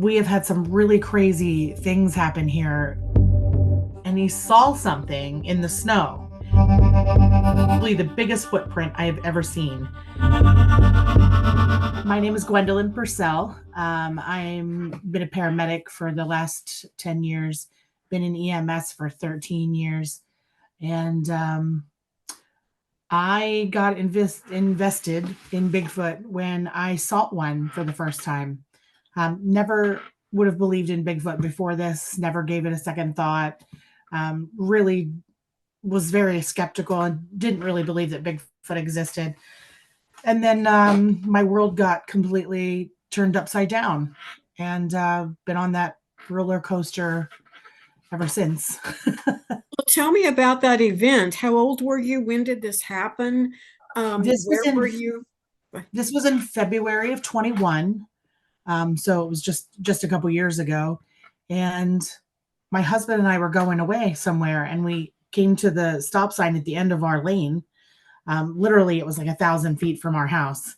we have had some really crazy things happen here. And he saw something in the snow, probably the biggest footprint I have ever seen. My name is Gwendelyn Purcell. I'm been a paramedic for the last 10 years, been in EMS for 13 years, and I got invested in Bigfoot when I saw one for the first time. Never would have believed in Bigfoot before this, never gave it a second thought. Really was very skeptical and didn't really believe that Bigfoot existed. And then my world got completely turned upside down, and been on that roller coaster ever since. Well, tell me about that event. How old were you? When did this happen? this was Where were in you? this was in February of 21. So it was just a couple years ago, and my husband and I were going away somewhere, and we came to the stop sign at the end of our lane. Literally, it was like 1,000 feet from our house,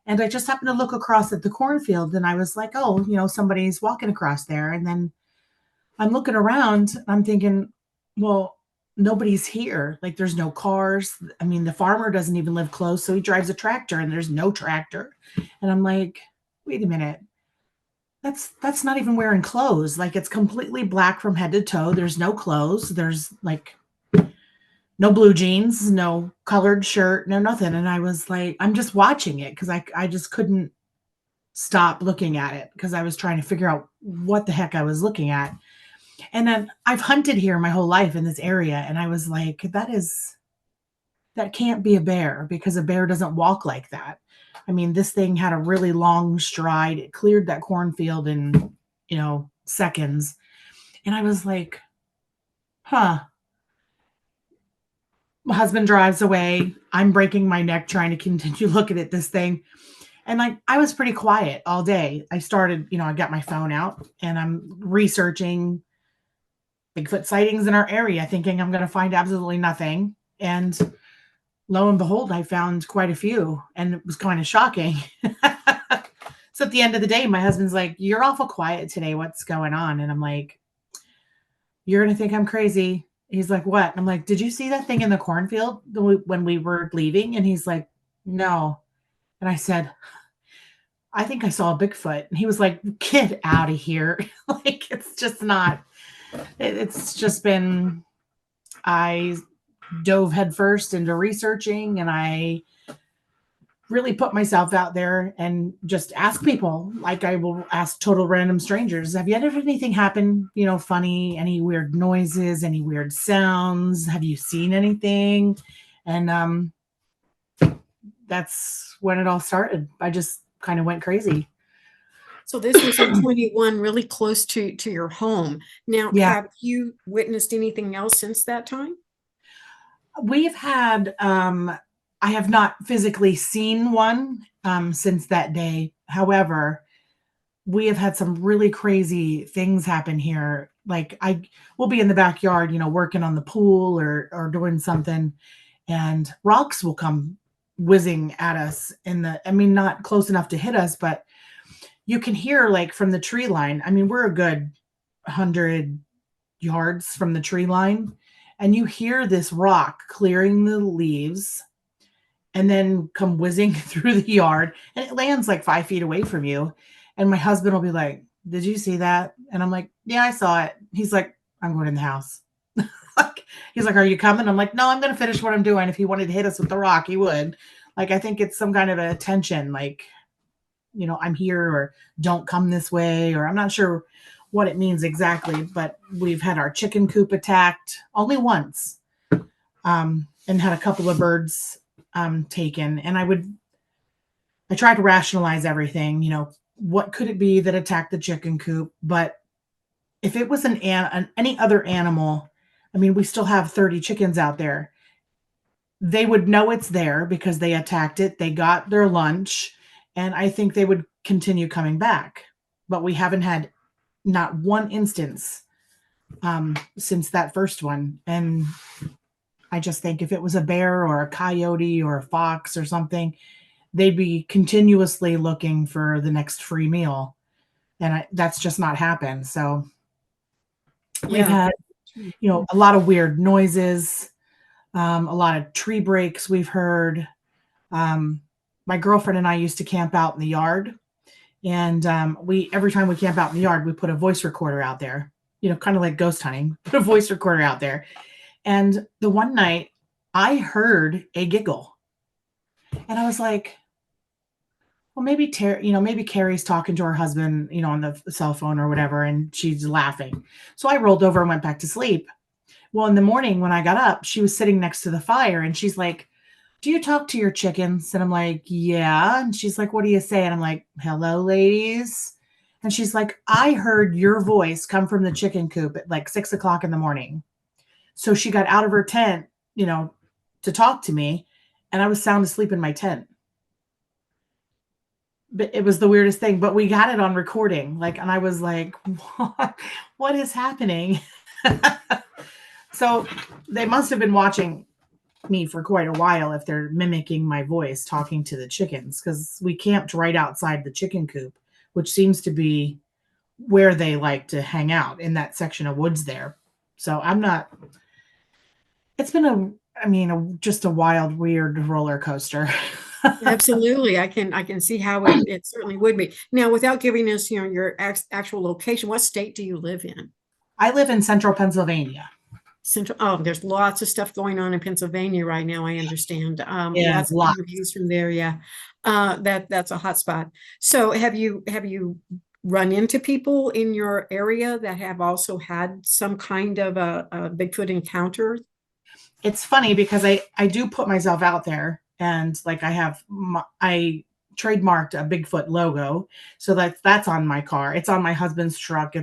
and I just happened to look across at the cornfield, and I was like, "Oh, somebody's walking across there." And then I'm looking around, I'm thinking, "Well, nobody's here. Like, there's no cars. I mean, the farmer doesn't even live close, so he drives a tractor, and there's no tractor." And I'm like, "Wait a minute, that's not even wearing clothes. Like, it's completely black from head to toe. There's no clothes. There's like no blue jeans, no colored shirt, no nothing." And I was like, I'm just watching it because I just couldn't stop looking at it because I was trying to figure out what the heck I was looking at. And then I've hunted here my whole life in this area, and I was like, that can't be a bear because a bear doesn't walk like that. I mean, this thing had a really long stride. It cleared that cornfield in, seconds. And I was like, huh. My husband drives away. I'm breaking my neck trying to continue looking at this thing. And like, I was pretty quiet all day. I started, I got my phone out and I'm researching Bigfoot sightings in our area, thinking I'm going to find absolutely nothing. And lo and behold, I found quite a few, and it was kind of shocking. So at the end of the day, my husband's like, "You're awful quiet today. What's going on?" And I'm like, "You're going to think I'm crazy." He's like, "What?" And I'm like, "Did you see that thing in the cornfield when we were leaving?" And he's like, "No." And I said, "I think I saw a Bigfoot." And he was like, "Get out of here." Like, it's just not, it's just been, I dove headfirst into researching, and I really put myself out there and just ask people, like I will ask total random strangers, "Have you had anything happen, funny, any weird noises, any weird sounds? Have you seen anything?" And that's when it all started. I just kind of went crazy. So this was in 21, really close to your home. Now, Yeah. have you witnessed anything else since that time? We've had, I have not physically seen one since that day. However, we have had some really crazy things happen here. Like, I will be in the backyard, working on the pool or doing something, and rocks will come whizzing at us I mean, not close enough to hit us, but you can hear, like, from the tree line. I mean, we're a good 100 yards from the tree line, and you hear this rock clearing the leaves and then come whizzing through the yard, and it lands like 5 feet away from you. And my husband will be like, "Did you see that?" And I'm like, "Yeah, I saw it." He's like, "I'm going in the house." Like, he's like, "Are you coming?" I'm like, "No, I'm going to finish what I'm doing. If he wanted to hit us with the rock, he would." Like, I think it's some kind of a tension, like, "I'm here," or "Don't come this way," or I'm not sure what it means exactly. But we've had our chicken coop attacked only once, and had a couple of birds taken. And I try to rationalize everything. What could it be that attacked the chicken coop? But if it was any other animal, I mean, we still have 30 chickens out there. They would know it's there because they attacked it. They got their lunch, and I think they would continue coming back. But we haven't had not one instance since that first one. And I just think if it was a bear or a coyote or a fox or something, they'd be continuously looking for the next free meal. and that's just not happened. So we've Yeah. had, a lot of weird noises, a lot of tree breaks we've heard. Um, my girlfriend and I used to camp out in the yard, and we every time we camp out in the yard, we put a voice recorder out there, kind of like ghost hunting, put a voice recorder out there. And the one night I heard a giggle, and I was like, well, maybe Carrie's talking to her husband, on the cell phone or whatever, and she's laughing. So I rolled over and went back to sleep. Well, in the morning when I got up, she was sitting next to the fire, and she's like, "Do you talk to your chickens?" And I'm like, "Yeah." And she's like, "What do you say?" And I'm like, "Hello, ladies." And she's like, "I heard your voice come from the chicken coop at like 6 o'clock in the morning." So she got out of her tent, to talk to me, and I was sound asleep in my tent. But it was the weirdest thing. But we got it on recording, and I was like, what is happening? So they must have been watching me for quite a while if they're mimicking my voice talking to the chickens, because we camped right outside the chicken coop, which seems to be where they like to hang out, in that section of woods there. So I'm not, it's been just a wild, weird roller coaster. Absolutely. I can see how it certainly would be. Now, without giving us, your actual location, what state do you live in? I live in central Pennsylvania. Central. Oh, there's lots of stuff going on in Pennsylvania right now, I understand. Yeah, Lots of lots. interviews from there. Yeah. That's a hot spot. So have you run into people in your area that have also had some kind of a Bigfoot encounter? It's funny because I do put myself out there, and like I trademarked a Bigfoot logo, so that's on my car. It's on my husband's truck.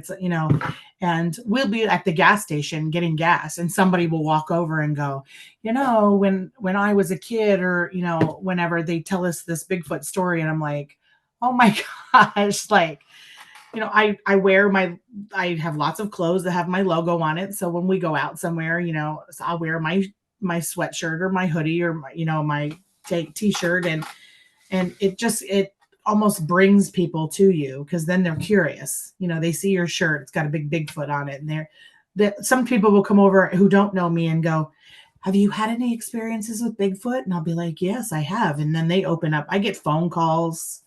And we'll be at the gas station getting gas, and somebody will walk over and go, when I was a kid, or whenever they tell us this Bigfoot story, and I'm like, oh my gosh, like, I have lots of clothes that have my logo on it. So when we go out somewhere, so I'll wear my sweatshirt or my hoodie, or my t-shirt, and it almost brings people to you, because then they're curious. They see your shirt, it's got a big Bigfoot on it, and some people will come over who don't know me and go, "Have you had any experiences with Bigfoot?" And I'll be like, "Yes, I have." And then they open up. I get phone calls,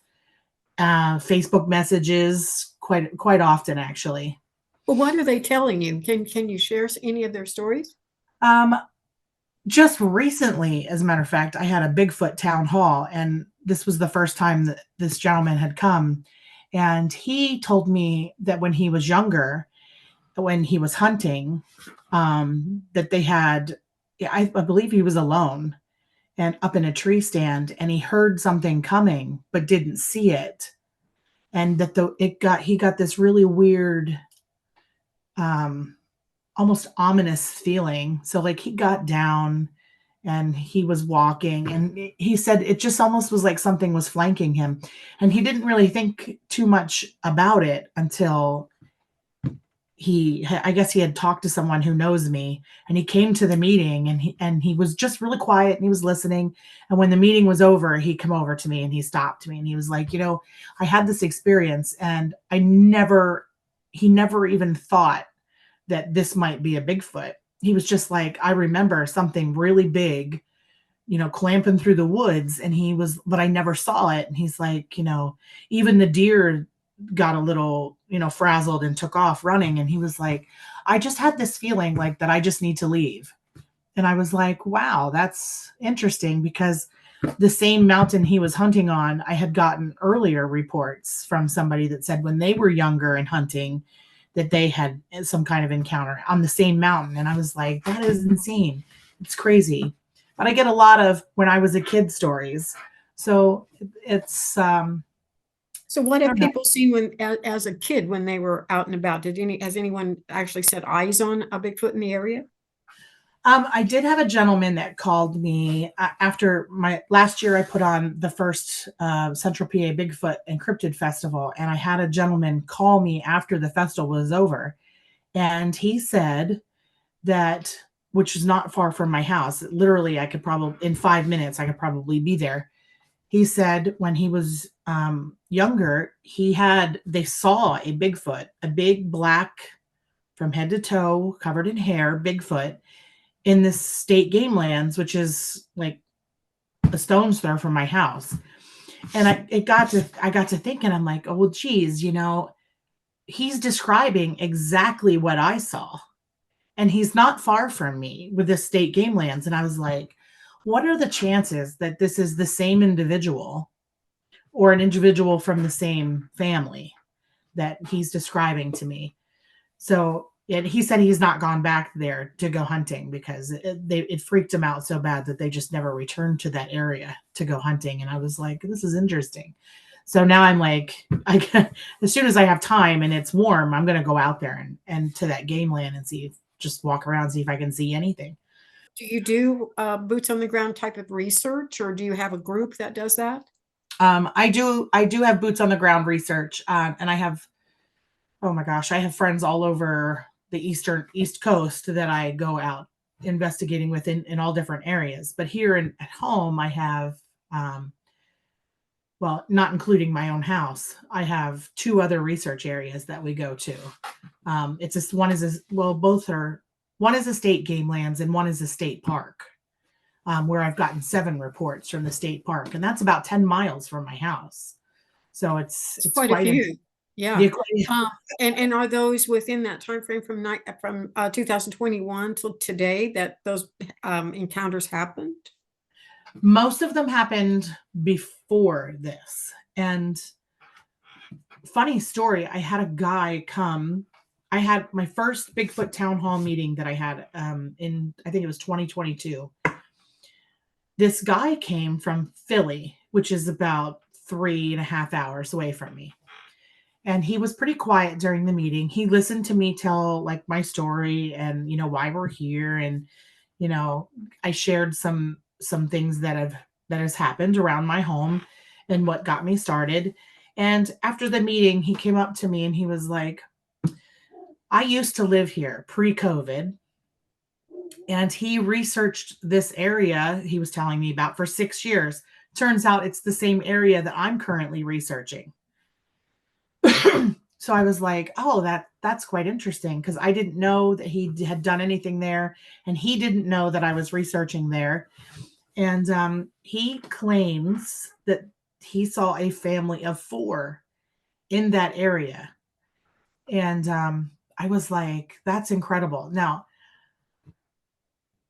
Facebook messages quite often, actually. Well, what are they telling you? Can you share any of their stories? Um, just recently, as a matter of fact, I had a Bigfoot town hall, and this was the first time that this gentleman had come, and he told me that when he was younger, when he was hunting, that they had, yeah, I believe he was alone and up in a tree stand, and he heard something coming but didn't see it, and that he got this really weird, um, almost ominous feeling. So like he got down and he was walking, and he said it just almost was like something was flanking him, and he didn't really think too much about it until I guess he had talked to someone who knows me, and he came to the meeting, and he was just really quiet, and he was listening. And when the meeting was over, he came over to me and he stopped me, and he was like, "I had this experience, and he never even thought that this might be a Bigfoot." He was just like, "I remember something really big, clamping through the woods, but I never saw it." And he's like, even the deer got a little, frazzled and took off running. And he was like, "I just had this feeling like that I just need to leave." And I was like, wow, that's interesting, because the same mountain he was hunting on, I had gotten earlier reports from somebody that said when they were younger and hunting, that they had some kind of encounter on the same mountain. And I was like, that is insane. It's crazy. But I get a lot of when I was a kid stories. So it's, So what I have don't know. people seen as a kid when they were out and about? Has anyone actually set eyes on a Bigfoot in the area? I did have a gentleman that called me after my last year. I put on the first Central PA Bigfoot Encrypted Festival, and I had a gentleman call me after the festival was over, and he said that, which is not far from my house. Literally, I could probably in 5 minutes I could probably be there. He said when he was younger, they saw a Bigfoot, a big black from head to toe, covered in hair, Bigfoot in this state game lands, which is like a stone's throw from my house. And I got to thinking, I'm like, oh well, geez, he's describing exactly what I saw. And he's not far from me with this state game lands. And I was like, what are the chances that this is the same individual or an individual from the same family that he's describing to me? So he said he's not gone back there to go hunting because it freaked him out so bad that they just never returned to that area to go hunting. And I was like, this is interesting. So now I'm like, as soon as I have time and it's warm, I'm going to go out there and to that game land and just walk around, see if I can see anything. Do you do boots on the ground type of research, or do you have a group that does that? I do have boots on the ground research, and I have, oh my gosh, I have friends all over the East Coast that I go out investigating with in all different areas. But here at home, I have, well, not including my own house, I have two other research areas that we go to. It's just one is well, both are, one is a state game lands and one is a state park, where I've gotten 7 reports from the state park, and that's about 10 miles from my house. So It's it's quite a quite few. the Yeah. And are those within that time frame from 2021 till today that those encounters happened? most of them happened before this. And funny story, I had a guy come. I had my first Bigfoot town hall meeting that I had in, I think it was 2022. This guy came from Philly, which is about 3.5 hours away from me. And he was pretty quiet during the meeting. He listened to me tell like my story and why we're here, and you know I shared some things that has happened around my home and what got me started. And after the meeting, he came up to me and he was like, I used to live here pre-COVID, and he researched this area he was telling me about for 6 years. Turns out it's the same area that I'm currently researching. So I was like, oh, that's quite interesting, because I didn't know that he had done anything there, and he didn't know that I was researching there. And he claims that he saw a family of 4 in that area. And I was like, that's incredible. Now,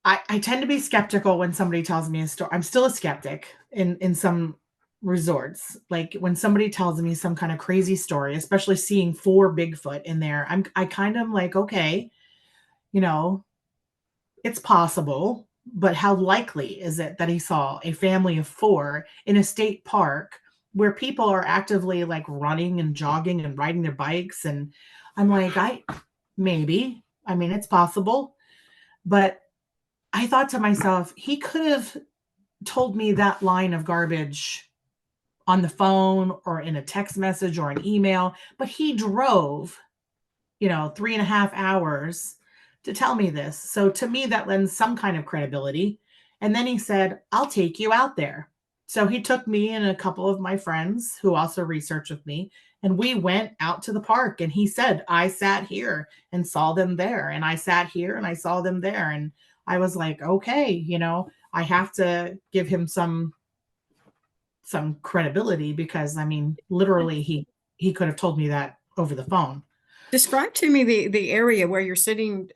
I tend to be skeptical when somebody tells me a story. I'm still a skeptic in some resorts. Like when somebody tells me some kind of crazy story, especially seeing 4 Bigfoot in there, I kind of like, okay, you know, it's possible, but how likely is it that he saw a family of 4 in a state park where people are actively like running and jogging and riding their bikes? And I'm like, maybe. I mean, it's possible, but I thought to myself, he could have told me that line of garbage on the phone or in a text message or an email, but he drove, 3.5 hours to tell me this. So to me, that lends some kind of credibility. And then he said, I'll take you out there. So he took me and a couple of my friends who also researched with me, and we went out to the park. And he said, I sat here and saw them there. And I sat here and I saw them there. And I was like, okay, I have to give him some credibility, because I mean, literally he could have told me that over the phone. Describe to me the area where you're sitting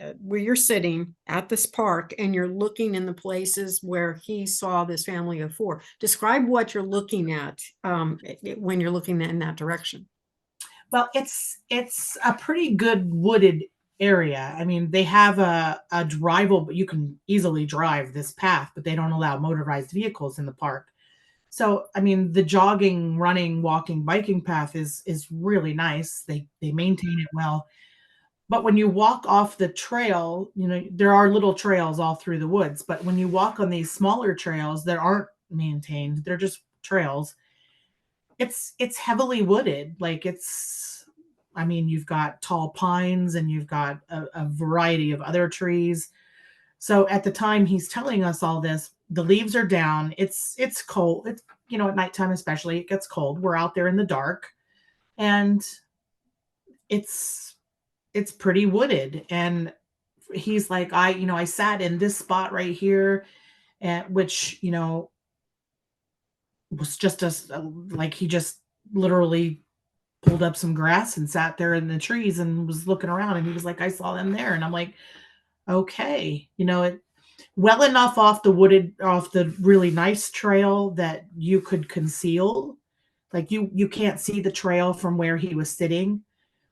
at this park and you're looking in the places where he saw this family of 4. Describe what you're looking at when you're looking in that direction. Well, it's a pretty good wooded area. I mean, they have a drivable, but you can easily drive this path, but they don't allow motorized vehicles in the park. So, I mean, the jogging, running, walking, biking path is really nice. They maintain it well. But when you walk off the trail, there are little trails all through the woods, but when you walk on these smaller trails that aren't maintained, they're just trails. It's heavily wooded. Like I mean, you've got tall pines and you've got a variety of other trees. So at the time he's telling us all this, the leaves are down. It's cold. It's, you know, at nighttime especially, it gets cold. We're out there in the dark, and it's it's pretty wooded. And he's like, I sat in this spot right here, and which, was just like he just literally pulled up some grass and sat there in the trees and was looking around, and he was like, I saw them there. And I'm like, okay, it well enough off the really nice trail that you could conceal, like you can't see the trail from where he was sitting.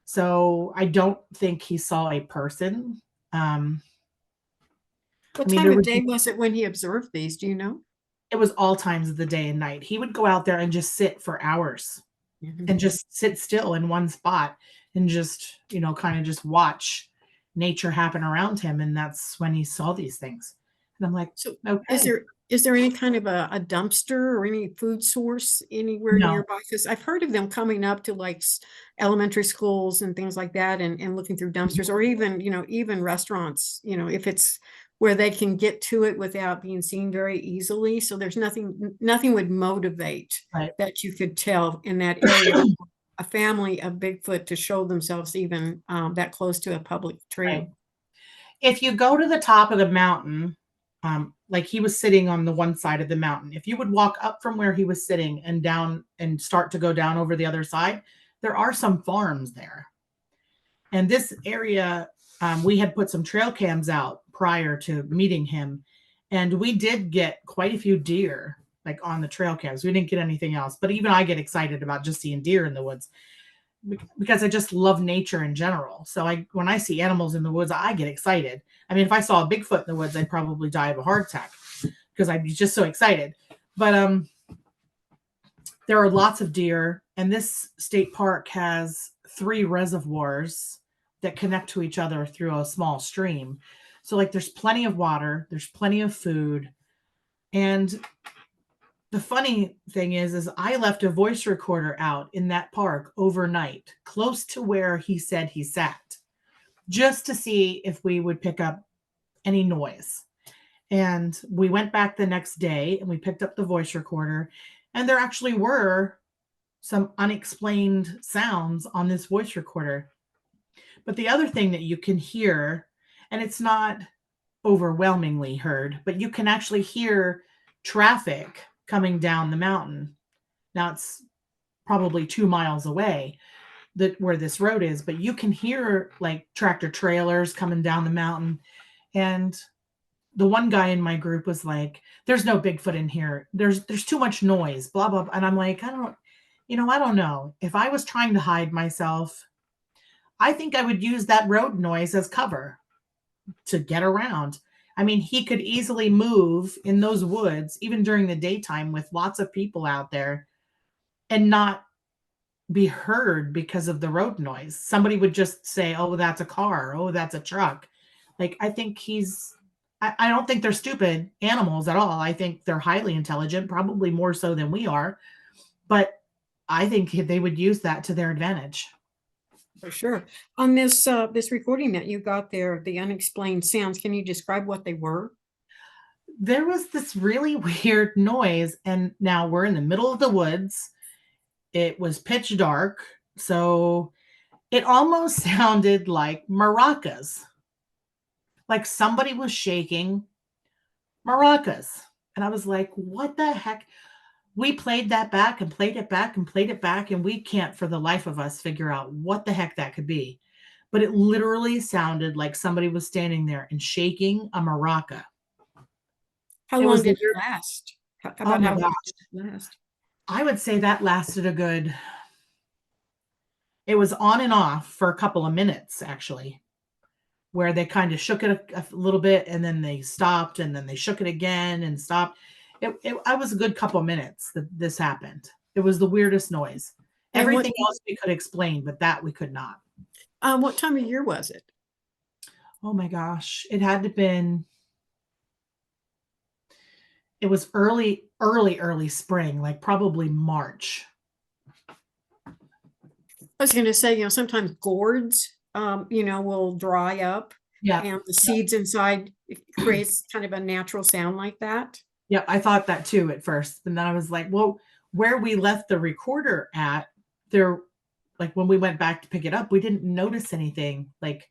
So I don't think he saw a person. um What I mean, time of day was it when he observed these? Do you know? it was all times of the day and night. He would go out there and just sit for hours Mhm. and just sit still in one spot and just, kind of just watch nature happen around him. And that's when he saw these things. And I'm like, So is okay, there any kind of a dumpster or any food source anywhere no, nearby? Because I've heard of them coming up to like elementary schools and things like that and looking through dumpsters or even, even restaurants, if it's where they can get to it without being seen very easily. So there's nothing would motivate right, that you could tell in that area for a family of Bigfoot to show themselves even that close to a public right. trail. If you go to the top of the mountain, like he was sitting on the one side of the mountain, if you would walk up from where he was sitting and down and start to go down over the other side, there are some farms there. And this area, we had put some trail cams out prior to meeting him, and we did get quite a few deer like on the trail cams. We didn't get anything else, but even I get excited about just seeing deer in the woods because I just love nature in general. So when I see animals in the woods, I get excited. I mean, if I saw a Bigfoot in the woods, I'd probably die of a heart attack because I'd be just so excited. But there are lots of deer, and this state park has 3 reservoirs that connect to each other through a small stream. So like there's plenty of water, there's plenty of food. And the funny thing is I left a voice recorder out in that park overnight, close to where he said he sat, just to see if we would pick up any noise. And we went back the next day and we picked up the voice recorder, and there actually were some unexplained sounds on this voice recorder. But the other thing that you can hear, and it's not overwhelmingly heard, but you can actually hear traffic coming down the mountain. Now it's probably 2 miles away that where this road is, but you can hear like tractor trailers coming down the mountain. And the one guy in my group was like, there's no Bigfoot in here. There's too much noise, blah, blah, blah. And I'm like, I don't know. If I was trying to hide myself, I think I would use that road noise as cover to get around. I mean, he could easily move in those woods, even during the daytime with lots of people out there, and not be heard because of the road noise. Somebody would just say, oh, that's a car. Oh, that's a truck. Like, I think I don't think they're stupid animals at all. I think they're highly intelligent, probably more so than we are. But I think they would use that to their advantage. For sure. On this recording that you got there, the unexplained sounds, can you describe what they were? There was this really weird noise, and now we're in the middle of the woods. It was pitch dark, so it almost sounded like maracas, like somebody was shaking maracas. And I was like, what the heck? We played that back and played it back and played it back, and we can't for the life of us figure out what the heck that could be. But it literally sounded like somebody was standing there and shaking a maraca. How It long was the did weird. it last? Oh About my how long gosh. did it last? I would say that lasted a good, it was on and off for a couple of minutes actually, where they kind of shook it a little bit and then they stopped and then they shook it again and stopped. I was a good couple of minutes that this happened. It was the weirdest noise. And Everything else we could explain, but that we could not. what time of year was it? Oh my gosh. It had to been, it was early spring, like probably March. I was going to say, sometimes gourds, will dry up Yeah. and the seeds inside it creates kind of a natural sound like that. Yeah, I thought that too at first. And then I was like, well, where we left the recorder at, there, like when we went back to pick it up, we didn't notice anything like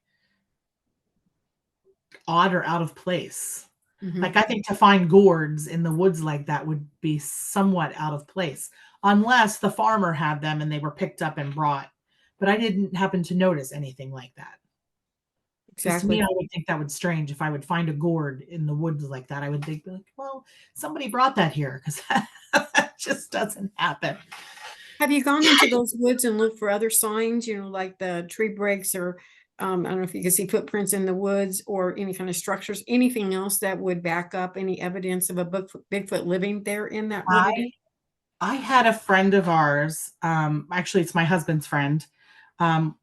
odd or out of place. Like, Mhm. I think to find gourds in the woods like that would be somewhat out of place, unless the farmer had them and they were picked up and brought. But I didn't happen to notice anything like that. Because to me, Exactly. I would think that would strange if I would find a gourd in the woods like that. I would think, like, well, somebody brought that here because that just doesn't happen. Have you gone into those woods and looked for other signs, like the tree breaks or I don't know if you can see footprints in the woods or any kind of structures, anything else that would back up any evidence of a Bigfoot living there in that wooded area? I I had a friend of ours, actually, it's my husband's friend. Um,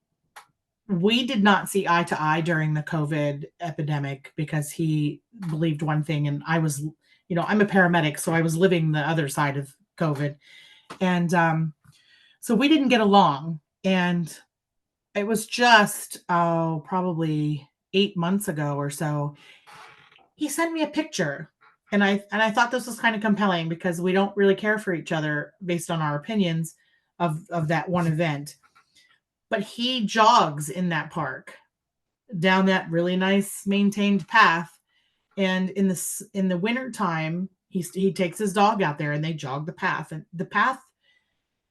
we did not see eye to eye during the COVID epidemic because he believed one thing and I was, I'm a paramedic, so I was living the other side of COVID. And so we didn't get along. And it was just, oh, probably 8 months ago or so. He sent me a picture. And I thought this was kind of compelling because we don't really care for each other based on our opinions of that one event. But he jogs in that park down that really nice maintained path. And in the winter time, he takes his dog out there and they jog the path. And the path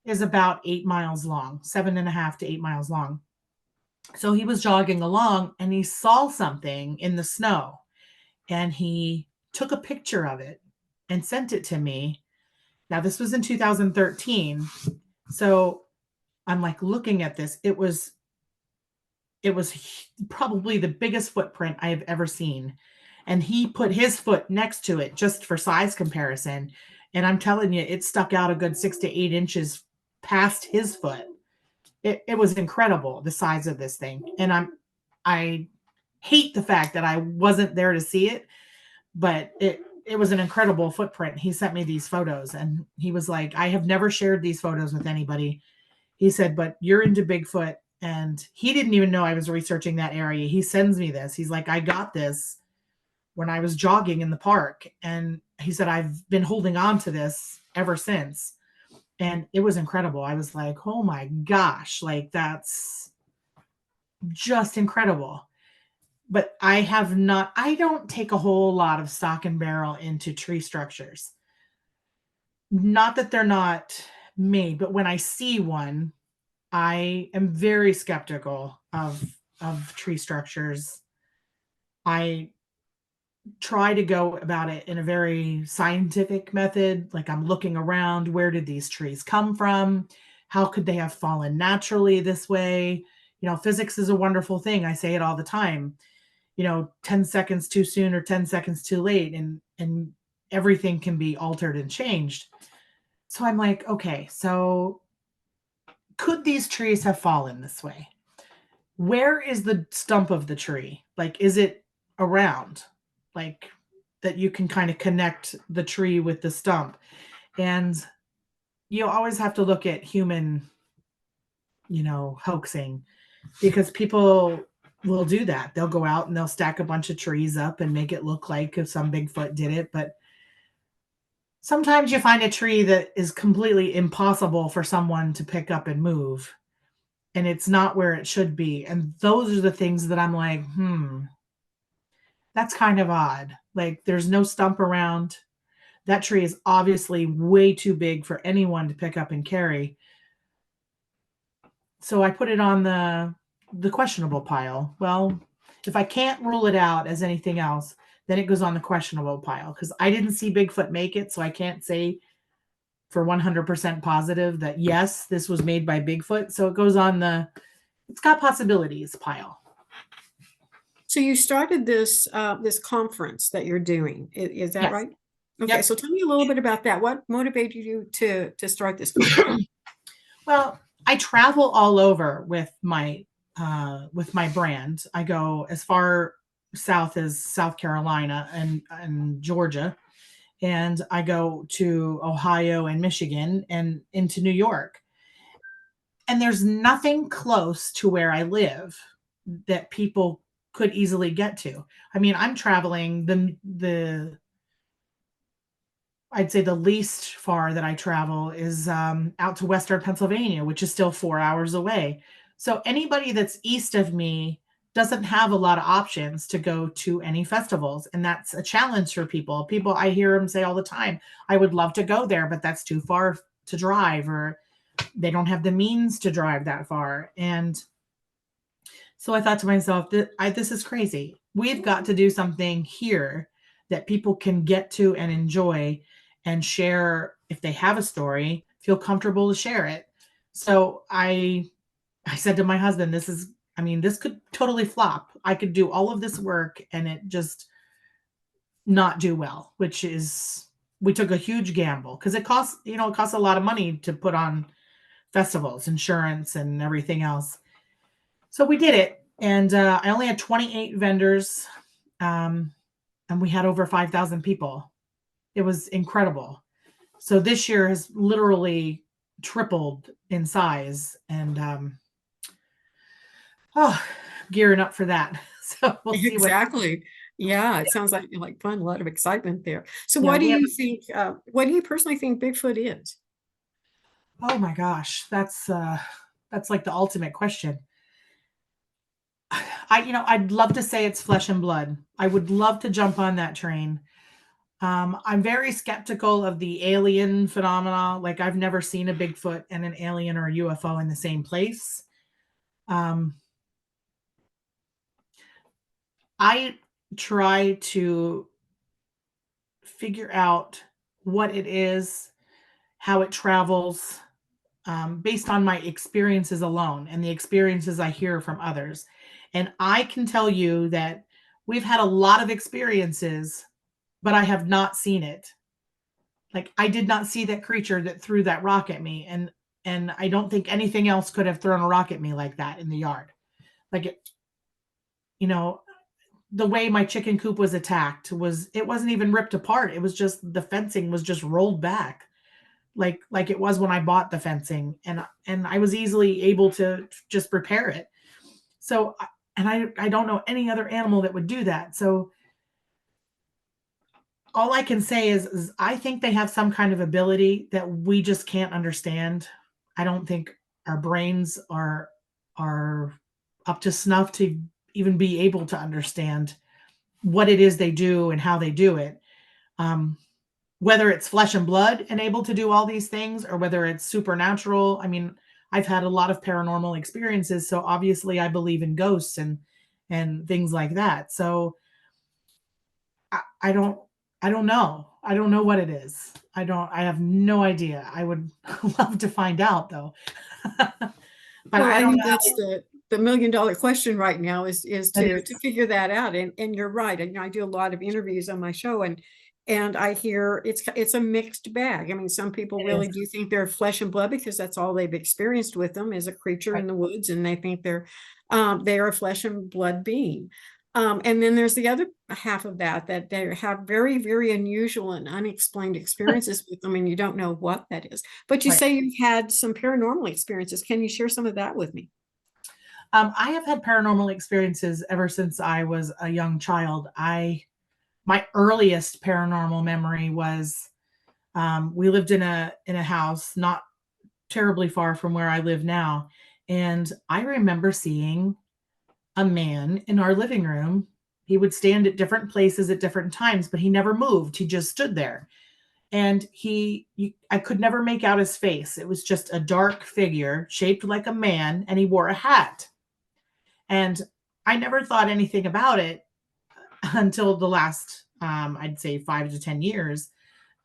is about 8 miles long, 7.5 to 8 miles long. So he was jogging along and he saw something in the snow and he took a picture of it and sent it to me. Now this was in 2013. So I'm like looking at this. It was probably the biggest footprint I have ever seen. And he put his foot next to it just for size comparison. And I'm telling you, it stuck out a good 6 to 8 inches past his foot. It was incredible, the size of this thing. And I hate the fact that I wasn't there to see it, but it was an incredible footprint. He sent me these photos and he was like, I have never shared these photos with anybody. He said, but you're into Bigfoot. And he didn't even know I was researching that area. He sends me this. He's like, I got this when I was jogging in the park. And he said, I've been holding on to this ever since. And it was incredible. I was like, oh my gosh, like that's just incredible. But I don't take a whole lot of stock and barrel into tree structures. Not that they're not made, but when I see one, I am very skeptical of tree structures. I try to go about it in a very scientific method. Like I'm looking around, where did these trees come from? How could they have fallen naturally this way? Physics is a wonderful thing. I say it all the time. 10 seconds too soon or 10 seconds too late and everything can be altered and changed. So I'm like, okay, so could these trees have fallen this way? Where is the stump of the tree? Like, is it around? Like, that you can kind of connect the tree with the stump. And you always have to look at human, hoaxing because people will do that. They'll go out and they'll stack a bunch of trees up and make it look like if some Bigfoot did it. But sometimes you find a tree that is completely impossible for someone to pick up and move, and it's not where it should be. And those are the things that I'm like, that's kind of odd. Like, there's no stump around. That tree is obviously way too big for anyone to pick up and carry. So I put it on the questionable pile. Well, if I can't rule it out as anything else, then it goes on the questionable pile because I didn't see Bigfoot make it, so I can't say for 100% positive that yes, this was made by Bigfoot. So it goes on the it's got possibilities pile. So you started this conference that you're doing. Is that Yes. right? Okay, Yep. so tell me a little bit about that. What motivated you to start this conference? Well, I travel all over with my brand. I go as far south as South Carolina and Georgia, and I go to Ohio and Michigan and into New York. And there's nothing close to where I live that people could easily get to. I mean, I'm traveling the I'd say the least far that I travel is out to Western Pennsylvania, which is still 4 hours away. So anybody that's east of me doesn't have a lot of options to go to any festivals. And that's a challenge for people. People, I hear them say all the time, I would love to go there, but that's too far to drive, or they don't have the means to drive that far. And so I thought to myself, this is crazy. We've got to do something here that people can get to and enjoy and share if they have a story, feel comfortable to share it. So I said to my husband, this could totally flop. I could do all of this work and it just not do well, which is we took a huge gamble because it costs a lot of money to put on festivals, insurance and everything else. So we did it, and I only had 28 vendors, um, and we had over 5,000 people. It was incredible. So this year has literally tripled in size, and oh, gearing up for that. So we'll see what. Exactly. Yeah, it sounds like fun, a lot of excitement there. So Yeah, what do we have. you think, what do you personally think Bigfoot is? Oh my gosh, that's like the ultimate question. I'd love to say it's flesh and blood. I would love to jump on that train. I'm very skeptical of the alien phenomena. Like I've never seen a Bigfoot and an alien or a UFO in the same place. Um, I try to figure out what it is, how it travels, based on my experiences alone and the experiences I hear from others. And I can tell you that we've had a lot of experiences, but I have not seen it. Like I did not see that creature that threw that rock at me, and I don't think anything else could have thrown a rock at me like that in the yard. Like you know, the way my chicken coop was attacked it wasn't even ripped apart. It was just the fencing was just rolled back like it was when I bought the fencing, and I was easily able to just repair it. So and I don't know any other animal that would do that. So all I can say is I think they have some kind of ability that we just can't understand. I don't think our brains are up to snuff to even be able to understand what it is they do and how they do it. Um, whether it's flesh and blood and able to do all these things, or whether it's supernatural. I mean, I've had a lot of paranormal experiences, so obviously I believe in ghosts and things like that. So I don't I don't know. I don't know what it is. I have no idea. I would love to find out though. But Well, I I don't think know. that's the $1,000,000 question right now is That to is figure that out. And you're right. And I do a lot of interviews on my show, and I hear it's a mixed bag. I mean, some people it is. really do think they're flesh and blood because that's all they've experienced with them is a creature Right. in the woods, and they think they are a flesh and blood being. And then there's the other half of that they have very, very unusual and unexplained experiences with them, and you don't know what that is. But you Right. say you've had some paranormal experiences. Can you share some of that with me? I have had paranormal experiences ever since I was a young child. I My earliest paranormal memory was we lived in a house not terribly far from where I live now, and I remember seeing a man in our living room. He would stand at different places at different times, but he never moved. He just stood there, and I could never make out his face. It was just a dark figure shaped like a man, and he wore a hat. And I never thought anything about it until the last, I'd say, 5 to 10 years,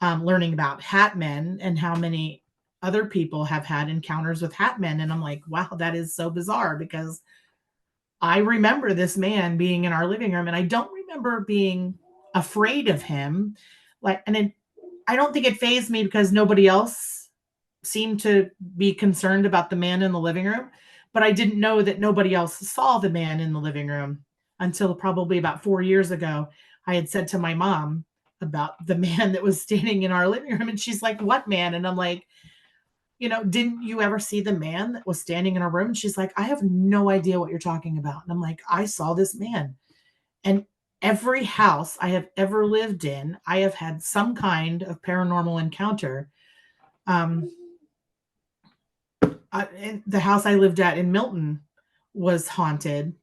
learning about hat men and how many other people have had encounters with hat men. And I'm like, wow, that is so bizarre because I remember this man being in our living room and I don't remember being afraid of him. I don't think it phased me because nobody else seemed to be concerned about the man in the living room, but I didn't know that nobody else saw the man in the living room until probably about 4 years ago. I had said to my mom about the man that was standing in our living room, and she's like, "What man?" And I'm like, "Didn't you ever see the man that was standing in our room?" And she's like, "I have no idea what you're talking about." And I'm like, "I saw this man." And every house I have ever lived in, I have had some kind of paranormal encounter. Um, the house I lived at in Milton was haunted.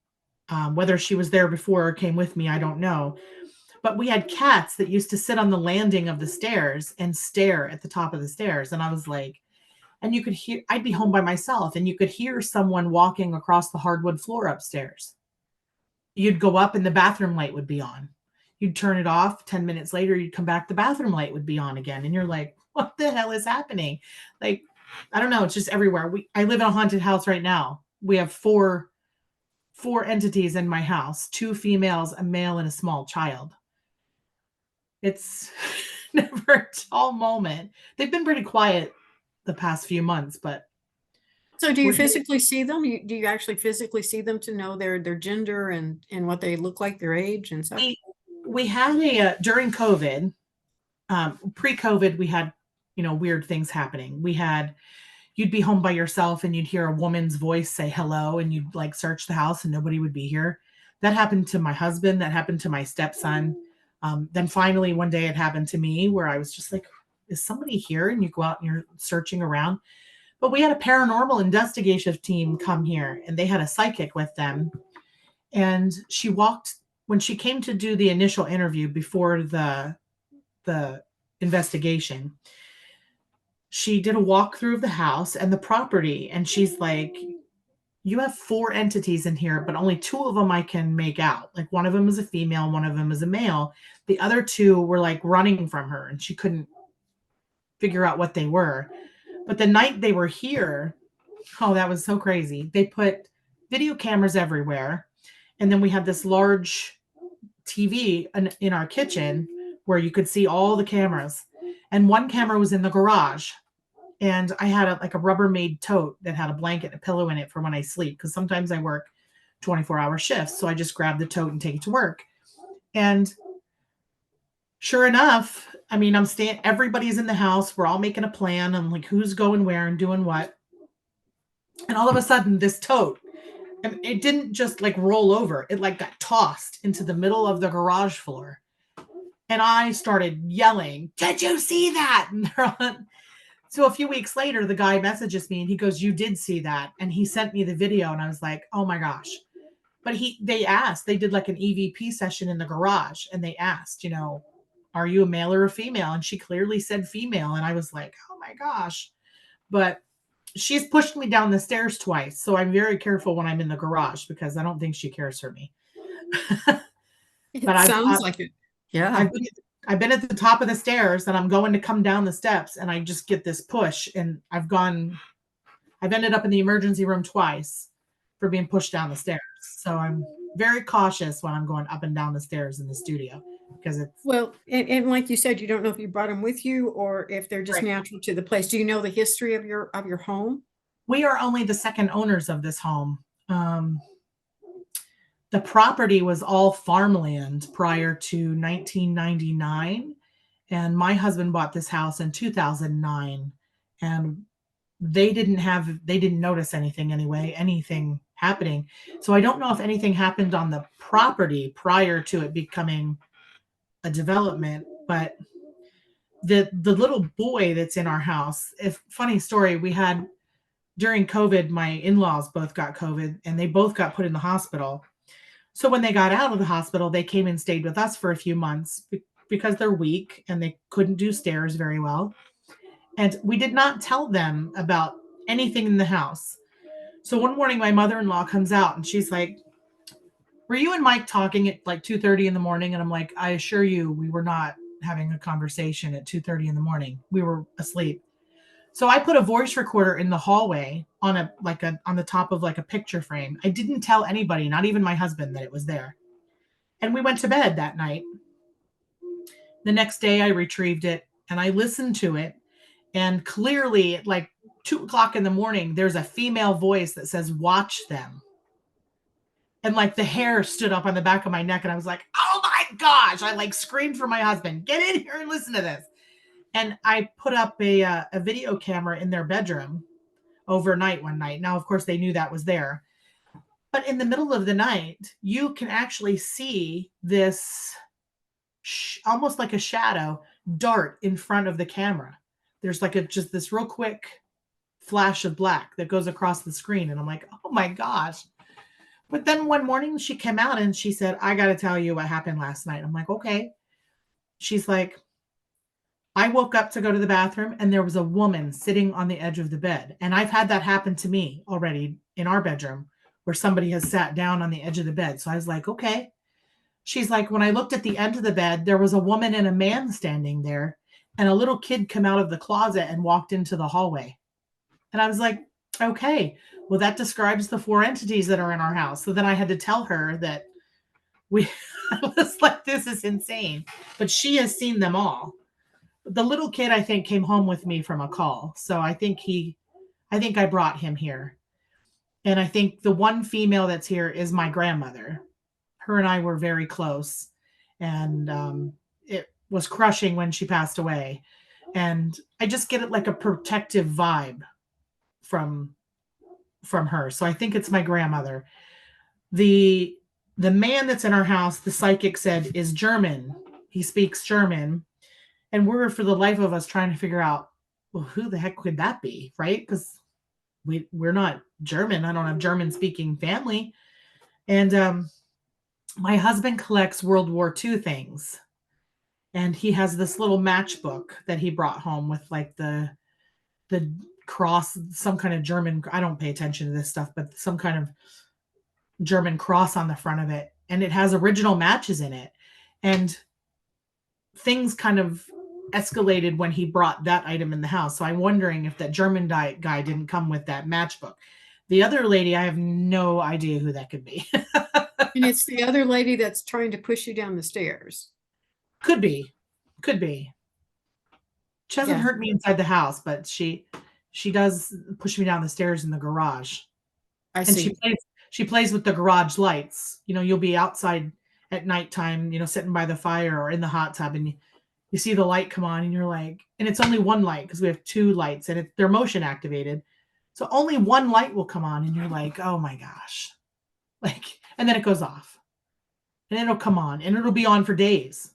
Whether she was there before or came with me, I don't know. But we had cats that used to sit on the landing of the stairs and stare at the top of the stairs. And I was like, and you could hear, I'd be home by myself and you could hear someone walking across the hardwood floor upstairs. You'd go up and the bathroom light would be on. You'd turn it off. 10 minutes later, you'd come back, the bathroom light would be on again. And you're like, what the hell is happening? Like, I don't know. It's just everywhere. I live in a haunted house right now. We have four entities in my house, two females, a male, and a small child. It's never a dull moment. They've been pretty quiet the past few months, but So do you we're here. physically see them? Do you actually physically see them to know their gender and what they look like, their age and such? We, we had during COVID, pre-COVID, we had, weird things happening. You'd be home by yourself and you'd hear a woman's voice say hello and you'd like search the house and nobody would be here. That happened to my husband. That happened to my stepson. Then finally one day it happened to me where I was just like, is somebody here? And you go out and you're searching around. But we had a paranormal investigation team come here and they had a psychic with them. And when she came to do the initial interview before the investigation, she did a walkthrough of the house and the property. And she's like, you have four entities in here, but only two of them I can make out. Like one of them is a female, one of them is a male. The other two were like running from her and she couldn't figure out what they were. But the night they were here, oh, that was so crazy. They put video cameras everywhere. And then we had this large TV in our kitchen where you could see all the cameras. And one camera was in the garage. And I had like a Rubbermaid tote that had a blanket and a pillow in it for when I sleep. Because sometimes I work 24-hour shifts. So I just grab the tote and take it to work. And sure enough, I mean, everybody's in the house. We're all making a plan on like who's going where and doing what. And all of a sudden, this tote, and it didn't just like roll over. It like got tossed into the middle of the garage floor. And I started yelling, did you see that? And so a few weeks later, the guy messages me and he goes, you did see that. And he sent me the video and I was like, oh my gosh. But they did like an EVP session in the garage and they asked, are you a male or a female? And she clearly said female. And I was like, oh my gosh. But she's pushed me down the stairs twice. So I'm very careful when I'm in the garage because I don't think she cares for me. But It sounds like it. Yeah. I've been, I've been at the top of the stairs and I'm going to come down the steps and I just get this push and I've ended up in the emergency room twice for being pushed down the stairs. So I'm very cautious when I'm going up and down the stairs in the studio because it's Well, and like you said, you don't know if you brought them with you or if they're just right. natural to the place. Do you know the history of your home? We are only the second owners of this home. The property was all farmland prior to 1999. And my husband bought this house in 2009. And they didn't notice anything happening. So I don't know if anything happened on the property prior to it becoming a development, but the little boy that's in our house, if funny story, we had during COVID, my in-laws both got COVID and they both got put in the hospital. So when they got out of the hospital, they came and stayed with us for a few months because they're weak and they couldn't do stairs very well. And we did not tell them about anything in the house. So one morning, my mother-in-law comes out and she's like, were you and Mike talking at like 2:30 in the morning? And I'm like, I assure you, we were not having a conversation at 2:30 in the morning. We were asleep. So I put a voice recorder in the hallway on the top of like a picture frame. I didn't tell anybody, not even my husband, that it was there. And we went to bed that night. The next day I retrieved it and I listened to it. And clearly at like 2:00 in the morning, there's a female voice that says, watch them. And like the hair stood up on the back of my neck and I was like, oh my gosh. I like screamed for my husband, get in here and listen to this. And I put up a video camera in their bedroom overnight one night. Now, of course, they knew that was there. But in the middle of the night, you can actually see this almost like a shadow dart in front of the camera. There's like a just this real quick flash of black that goes across the screen. And I'm like, oh my gosh. But then one morning she came out and she said, I got to tell you what happened last night. I'm like, okay. She's like, I woke up to go to the bathroom and there was a woman sitting on the edge of the bed. And I've had that happen to me already in our bedroom where somebody has sat down on the edge of the bed. So I was like, okay. She's like, when I looked at the end of the bed, there was a woman and a man standing there, and a little kid come out of the closet and walked into the hallway. And I was like, okay, well, that describes the four entities that are in our house. So then I had to tell her that we, I was like, this is insane. But she has seen them all. The little kid, I think, came home with me from a call. So I think I brought him here. And I think the one female that's here is my grandmother. Her and I were very close. And it was crushing when she passed away. And I just get it like a protective vibe from her. So I think it's my grandmother. The the man that's in our house, the psychic said, is German. He speaks German. And we're for the life of us trying to figure out, well, who the heck could that be? Right? Because we're not German. I don't have German speaking family. And my husband collects World War II things. And he has this little matchbook that he brought home with like the cross, some kind of German, I don't pay attention to this stuff, but some kind of German cross on the front of it. And it has original matches in it. And things kind of escalated when he brought that item in the house. So I'm wondering if that German guy didn't come with that matchbook. The other lady, I have no idea who that could be. And it's the other lady that's trying to push you down the stairs. Could be. Could be. She hasn't Yeah, hurt me inside the house, but she does push me down the stairs in the garage. I And see. she plays with the garage lights. You know, you'll be outside at nighttime, you know, sitting by the fire or in the hot tub, and you see the light come on and you're like, and it's only one light because we have two lights and they're motion activated. So only one light will come on and you're like, oh my gosh. Like, and then it goes off and it'll come on and it'll be on for days.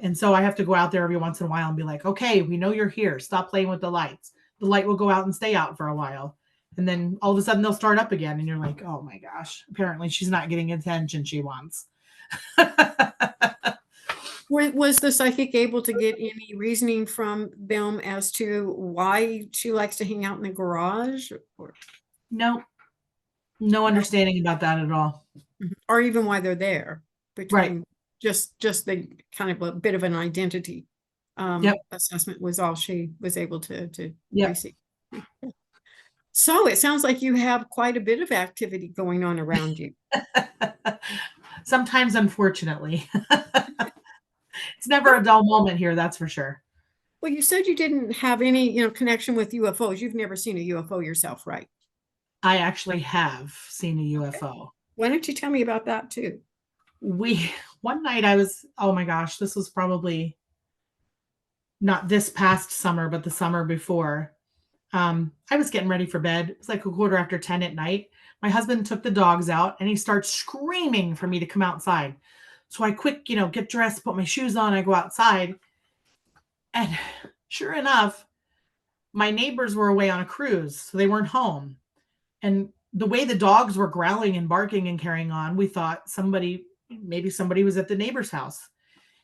And so I have to go out there every once in a while and be like, okay, we know you're here. Stop playing with the lights. The light will go out and stay out for a while. And then all of a sudden they'll start up again. And you're like, oh my gosh, apparently she's not getting attention she wants. Was the psychic able to get any reasoning from them as to why she likes to hang out in the garage, No, no understanding about that at all. or even why they're there? Right. Between just the kind of a bit of an identity Yep. assessment was all she was able to Yep. receive. So it sounds like you have quite a bit of activity going on around you. Sometimes, unfortunately. It's never a dull moment here, that's for sure. Well, you said you didn't have any, connection with UFOs. You've never seen a UFO yourself, right? I actually have seen a UFO. Why don't you tell me about that too? One night I was, oh my gosh, this was probably not this past summer, but the summer before. I was getting ready for bed. It was like a quarter after 10 at night. My husband took the dogs out and he starts screaming for me to come outside. So I quick, get dressed, put my shoes on, I go outside. And sure enough, my neighbors were away on a cruise, so they weren't home. And the way the dogs were growling and barking and carrying on, we thought maybe somebody was at the neighbor's house.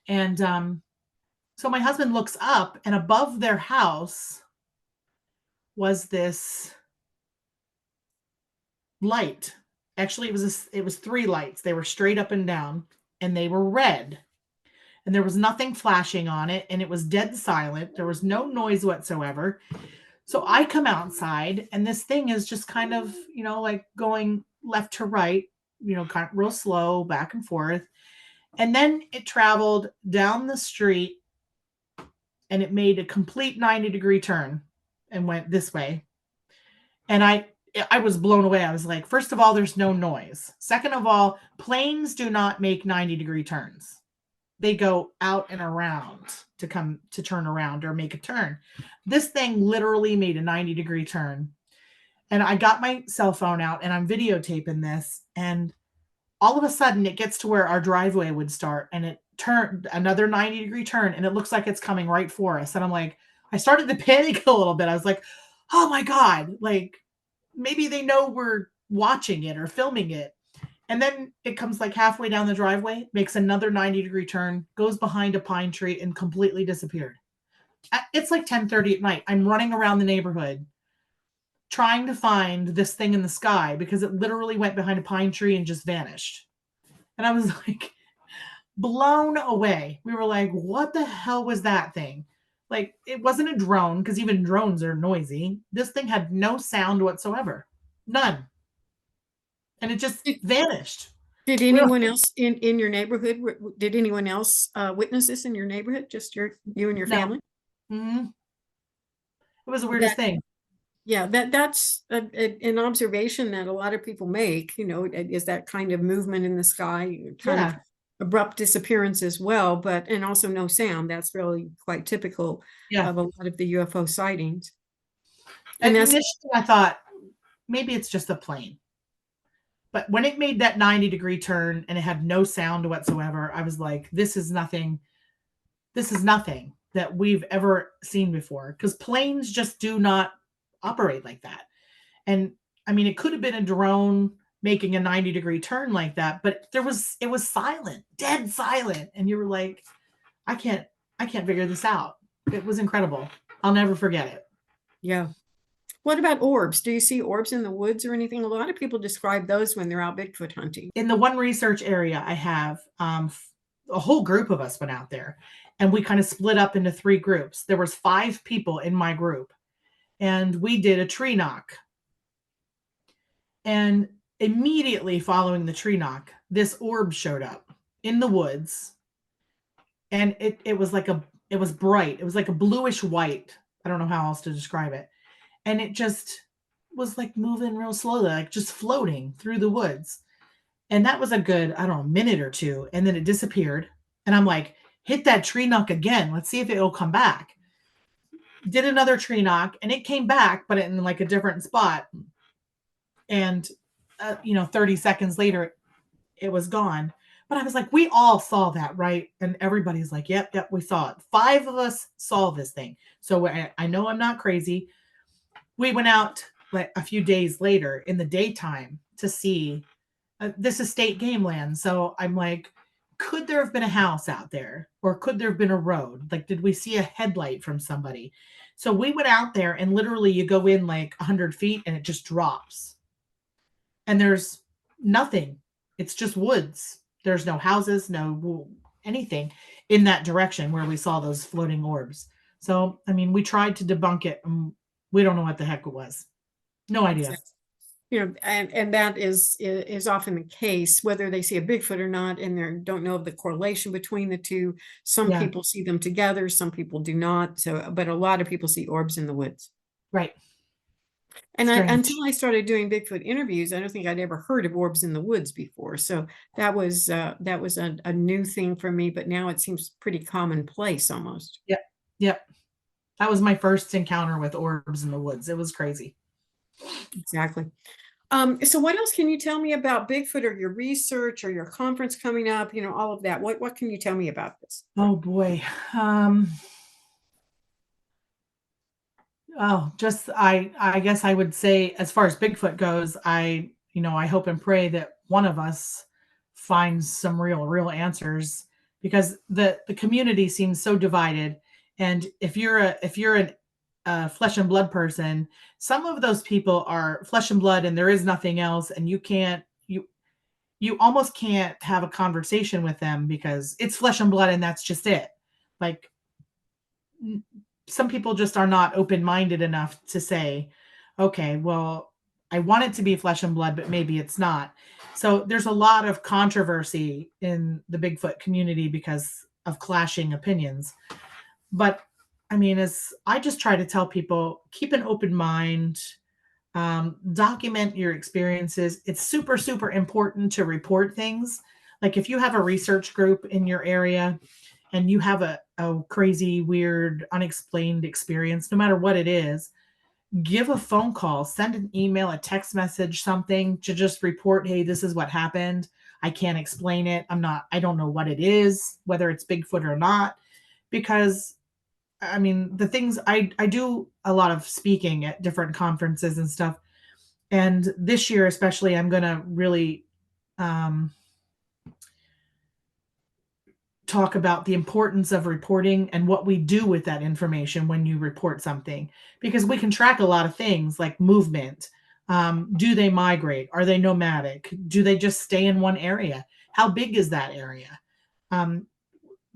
And so my husband looks up, and above their house was this light. Actually, it was three lights. They were straight up and down, and they were red. And there was nothing flashing on it, and it was dead silent. There was no noise whatsoever. So I come outside, and this thing is just kind of, like going left to right, kind of real slow, back and forth. And then it traveled down the street, and it made a complete 90-degree turn and went this way. And I was blown away. I was like, first of all, there's no noise. Second of all, planes do not make 90-degree turns. They go out and around to turn around or make a turn. This thing literally made a 90-degree turn. And I got my cell phone out and I'm videotaping this. And all of a sudden it gets to where our driveway would start and it turned another 90-degree turn and it looks like it's coming right for us. And I'm like, I started to panic a little bit. I was like, oh my God, like maybe they know we're watching it or filming it. And then it comes like halfway down the driveway, makes another 90-degree turn, goes behind a pine tree and completely disappeared. It's like 10:30 at night. I'm running around the neighborhood trying to find this thing in the sky because it literally went behind a pine tree and just vanished. And I was like blown away. We were like, what the hell was that thing? Like, it wasn't a drone because even drones are noisy. This thing had no sound whatsoever. None. And it just Did, vanished. did We were anyone else in your neighborhood, did anyone else witness this in your neighborhood? Just you and your no. family? Mhm. It was the weirdest That thing. Yeah, that's an observation that a lot of people make, is that kind of movement in the sky, kind of Yeah. abrupt disappearance as well, and also no sound. That's really quite typical Yeah. of a lot of the UFO sightings. And And that's, initially I thought maybe it's just a plane. But when it made that 90-degree turn and it had no sound whatsoever, I was like, this is nothing. This is nothing that we've ever seen before because planes just do not operate like that. And I mean, it could have been a drone making a 90-degree turn like that, but it was silent, dead silent. And you were like, I can't, I can't figure this out. It was incredible. I'll never forget it. yeah. What about orbs? Do you see orbs in the woods or anything? A lot of people describe those when they're out Bigfoot hunting. In the one research area I have, a whole group of us went out there and we kind of split up into three groups. There was 5 people in my group and we did a tree knock. And immediately following the tree knock, this orb showed up in the woods. And it was like it was bright. It was like a bluish white. I don't know how else to describe it. And it just was like moving real slowly, like just floating through the woods. And that was a good, I don't know, minute or two. And then it disappeared. And I'm like, hit that tree knock again. Let's see if it'll come back. Did another tree knock and it came back, but in like a different spot. And, 30 seconds later, it was gone. But I was like, we all saw that, right? And everybody's like, yep, yep, we saw it. 5 of us saw this thing. So I know I'm not crazy. We went out like a few days later in the daytime to see. This is state game land. So I'm like, could there have been a house out there? Or could there have been a road? Like, did we see a headlight from somebody? So we went out there and literally you go in like 100 feet and it just drops. And there's nothing. It's just woods. There's no houses, no anything in that direction where we saw those floating orbs. So, I mean, we tried to debunk it. And we don't know what the heck it was. No idea. Exactly. And that is often the case, whether they see a Bigfoot or not, and they don't know of the correlation between the two. Some Yeah, people see them together, some people do not. So, but a lot of people see orbs in the woods. right. And until Strange. I started doing Bigfoot interviews, I don't think I'd ever heard of orbs in the woods before. So that was a new thing for me, but now it seems pretty commonplace almost. Yep. Yep. That was my first encounter with orbs in the woods. It was crazy. Exactly. So what else can you tell me about Bigfoot or your research or your conference coming up, all of that? What can you tell me about this? Oh boy. Just I guess I would say as far as Bigfoot goes, I hope and pray that one of us finds some real answers because the community seems so divided. And if you're a flesh and blood person, some of those people are flesh and blood and there is nothing else, and you almost can't have a conversation with them because it's flesh and blood and that's just it. Like some people just are not open-minded enough to say, okay, well, I want it to be flesh and blood, but maybe it's not. So there's a lot of controversy in the Bigfoot community because of clashing opinions. But I mean, as I just try to tell people, keep an open mind, document your experiences. It's super important to report things. Like if you have a research group in your area and you have a crazy, weird, unexplained experience, no matter what it is, give a phone call, send an email, a text message, something to just report, hey, this is what happened. I can't explain it. I don't know what it is, whether it's Bigfoot or not, because I mean, the things I do a lot of speaking at different conferences and stuff. And this year, especially, I'm going to really um, talk about the importance of reporting and what we do with that information when you report something, because we can track a lot of things like movement. Do they migrate? Are they nomadic? Do they just stay in one area? How big is that area? Um,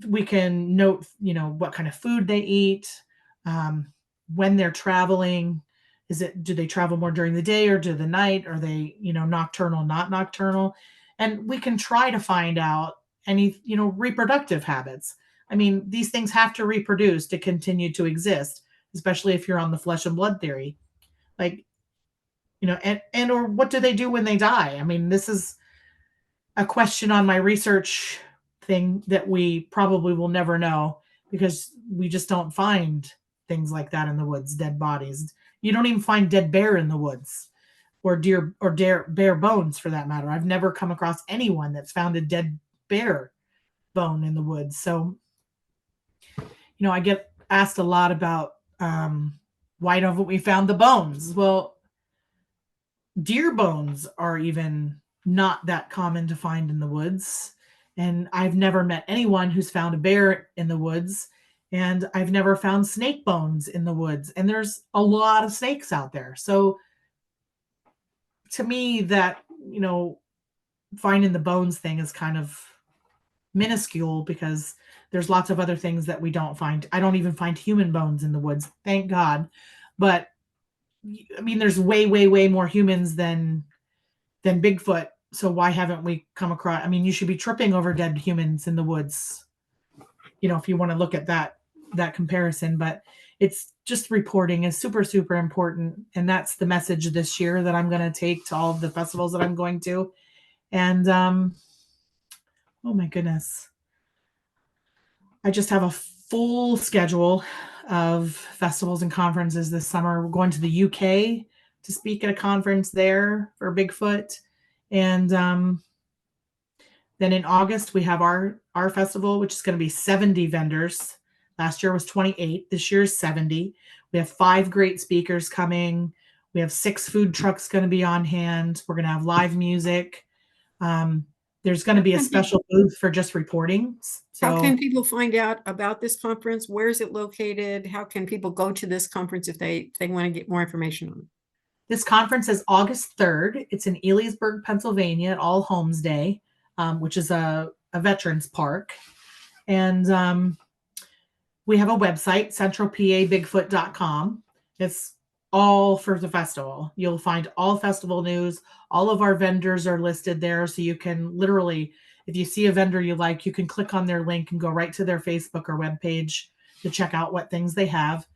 we can note, what kind of food they eat, um, when they're traveling. Do they travel more during the day or do the night? Are they, nocturnal, not nocturnal? And we can try to find out any, reproductive habits. I mean, these things have to reproduce to continue to exist, especially if you're on the flesh and blood theory. Like, and or what do they do when they die? I mean, this is a question on my research thing that we probably will never know, because we just don't find things like that in the woods, dead bodies. You don't even find dead bear in the woods, or deer or bear bones for that matter. I've never come across anyone that's found a dead bear bone in the woods. So, I get asked a lot about why don't we found the bones? Well, deer bones are even not that common to find in the woods. And I've never met anyone who's found a bear in the woods. And I've never found snake bones in the woods. And there's a lot of snakes out there. So to me, that, finding the bones thing is kind of minuscule, because there's lots of other things that we don't find. I don't even find human bones in the woods, thank God. But I mean, there's way, way, way more humans than Bigfoot. So why haven't we come across? I mean, you should be tripping over dead humans in the woods, if you want to look at that comparison. But it's just, reporting is super, super important, and that's the message this year that I'm going to take to all of the festivals that I'm going to. And oh my goodness, I just have a full schedule of festivals and conferences this summer. We're going to the UK to speak at a conference there for Bigfoot. And then in August, we have our festival, which is going to be 70 vendors. Last year was 28. This year is 70. We have 5 great speakers coming. We have 6 food trucks going to be on hand. We're going to have live music. There's going to be a special booth for just reporting. How So can people find out about this conference? Where is it located? How can people go to this conference if they want to get more information on it? this conference is August 3rd. It's in Elysburg, Pennsylvania at All Homes Day, which is a veterans park. And we have a website, centralpabigfoot.com. It's all for the festival. You'll find all festival news. All of our vendors are listed there. So you can literally, if you see a vendor you like, you can click on their link and go right to their Facebook or webpage to check out what things they have.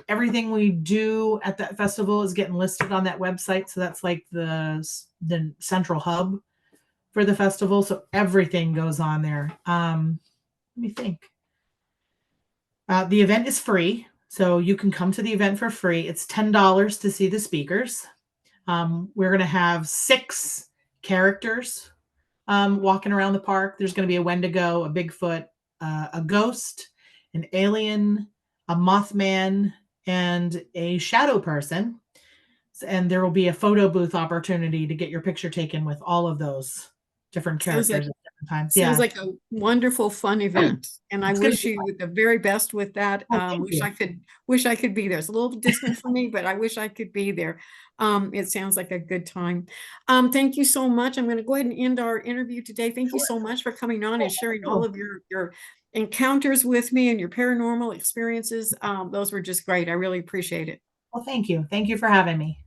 Everything we do at that festival is getting listed on that website. So that's like the central hub for the festival. So everything goes on there. Let me think. The event is free, so you can come to the event for free. It's $10 to see the speakers. We're going to have 6 characters walking around the park. There's going to be a Wendigo, a Bigfoot, a ghost, an alien, a Mothman, and a shadow person. And there will be a photo booth opportunity to get your picture taken with all of those different characters at different times. Sounds like a wonderful, fun event, and I wish you the very best with that. Wish I could be there. It's a little distant for me, but I wish I could be there. It sounds like a good time. Thank you so much. I'm going to go ahead and end our interview today. Thank you so much for coming on and sharing all of your encounters with me and your paranormal experiences. Those were just great. I really appreciate it. Well, thank you. Thank you for having me.